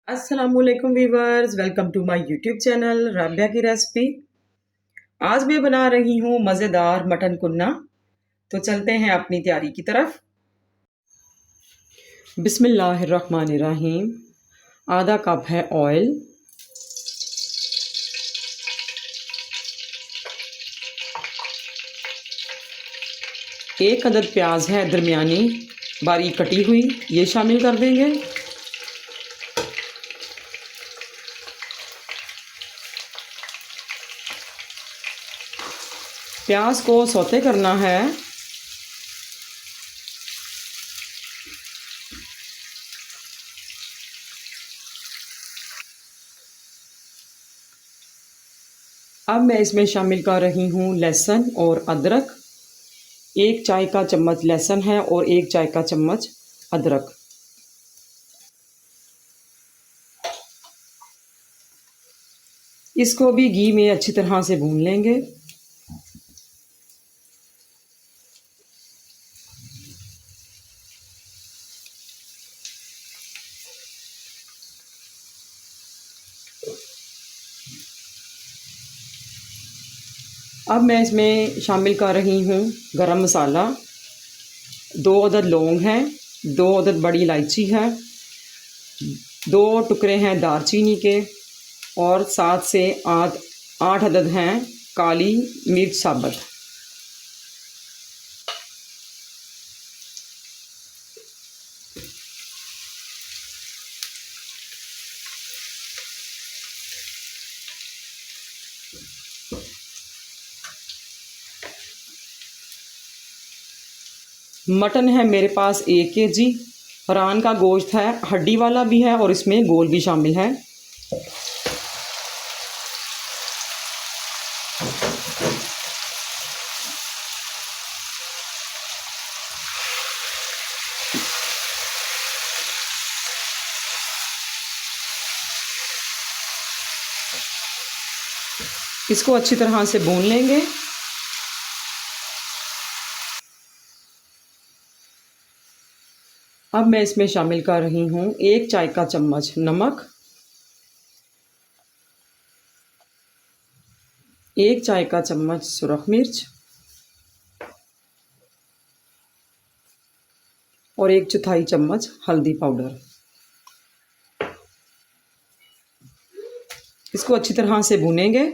अस्सलामुअलैकुम viewers, welcome to my YouTube channel Rabia की recipe. आज मैं बना रही हूँ मज़ेदार मटन कुन्ना। तो चलते हैं अपनी तैयारी की तरफ। बिस्मिल्लाहिर्रहमानिर्रहीम। आधा कप है ऑयल, एक अदद प्याज है दरमियानी बारीक कटी हुई, ये शामिल कर देंगे। प्याज को सौते करना है। अब मैं इसमें शामिल कर रही हूँ लहसुन और अदरक। एक चाय का चम्मच लहसुन है और एक चाय का चम्मच अदरक। इसको भी घी में अच्छी तरह से भून लेंगे। अब मैं इसमें शामिल कर रही हूँ गरम मसाला। 2 अदद लौंग हैं, 2 अदद बड़ी इलायची है, 2 टुकड़े हैं दालचीनी के और 7 से 8 अदद हैं काली मिर्च साबुत। मटन है मेरे पास 1 केजी। रान का गोश्त है, हड्डी वाला भी है और इसमें गोल भी शामिल है। इसको अच्छी तरह से भून लेंगे। अब मैं इसमें शामिल कर रही हूँ 1 चाय का चम्मच नमक, 1 चाय का चम्मच सुरख मिर्च और 1/4 चम्मच हल्दी पाउडर। इसको अच्छी तरह से भूनेंगे।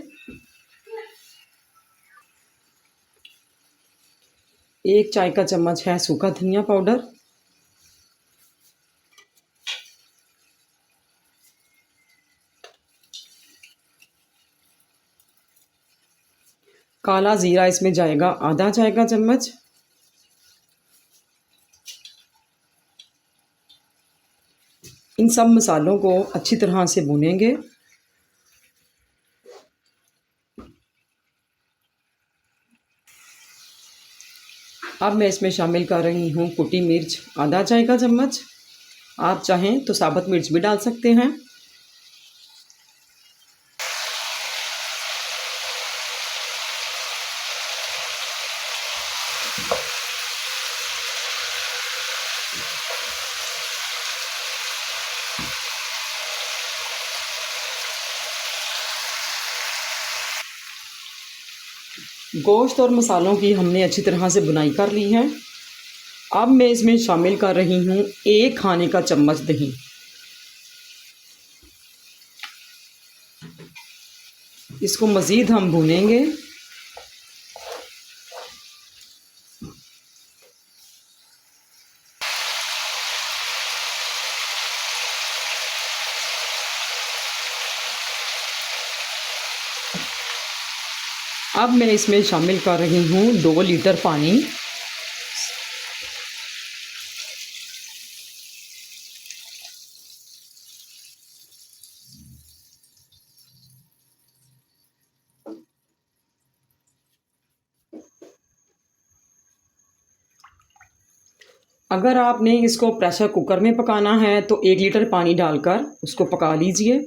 1 चाय का चम्मच है सूखा धनिया पाउडर। काला ज़ीरा इसमें जाएगा आधा चाय का चम्मच। इन सब मसालों को अच्छी तरह से भूनेंगे। अब मैं इसमें शामिल कर रही हूँ कुटी मिर्च आधा चाय का चम्मच। आप चाहें तो साबुत मिर्च भी डाल सकते हैं। गोश्त और मसालों की हमने अच्छी तरह से बुनाई कर ली है। अब मैं इसमें शामिल कर रही हूँ 1 खाने का चम्मच दही। इसको मज़ीद हम भूनेंगे। अब मैं इसमें शामिल कर रही हूँ 2 लीटर पानी। अगर आपने इसको प्रेशर कुकर में पकाना है तो 1 लीटर पानी डालकर उसको पका लीजिए।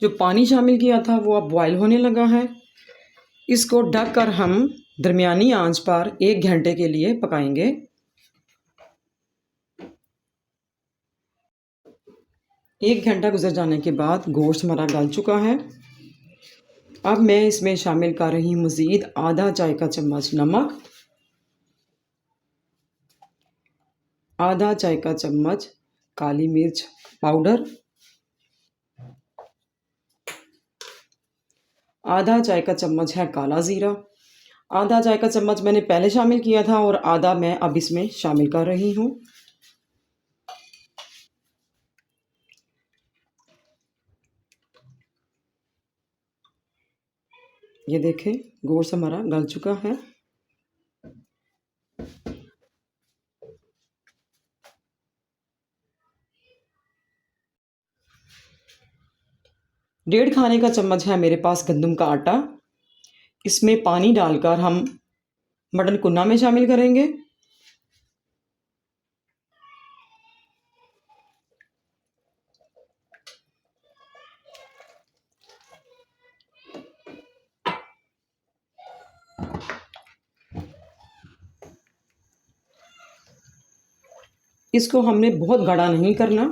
जो पानी शामिल किया था वो अब बॉयल होने लगा है। इसको ढककर हम दरमियानी आंच पर 1 घंटे के लिए पकाएंगे। एक घंटा गुजर जाने के बाद गोश्त हमारा गल चुका है। अब मैं इसमें शामिल कर रही हूँ मज़ीद आधा चाय का चम्मच नमक, आधा चाय का चम्मच काली मिर्च पाउडर, आधा चाय का चम्मच है काला ज़ीरा, आधा चाय का चम्मच मैंने पहले शामिल किया था और आधा मैं अब इसमें शामिल कर रही हूँ। ये देखें गोश्त हमारा गल चुका है। डेढ़ खाने का चम्मच है मेरे पास गंदम का आटा। इसमें पानी डालकर हम मटन कुन्ना में शामिल करेंगे। इसको हमने बहुत गाढ़ा नहीं करना।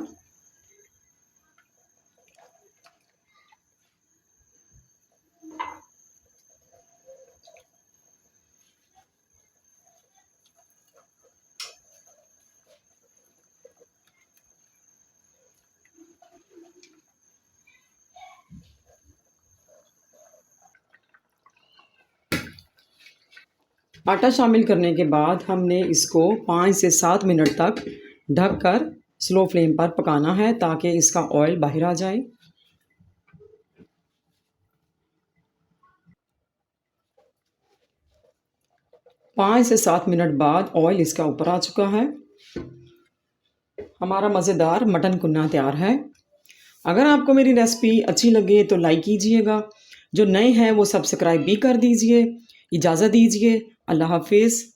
आटा शामिल करने के बाद हमने इसको 5 से 7 मिनट तक ढककर स्लो फ्लेम पर पकाना है ताकि इसका ऑयल बाहर आ जाए। पाँच से 7 मिनट बाद ऑयल इसका ऊपर आ चुका है। हमारा मज़ेदार मटन कुन्ना तैयार है। अगर आपको मेरी रेसिपी अच्छी लगे तो लाइक कीजिएगा। जो नए हैं वो सब्सक्राइब भी कर दीजिए। इजाज़त दीजिए। अल्लाह हाफिज़।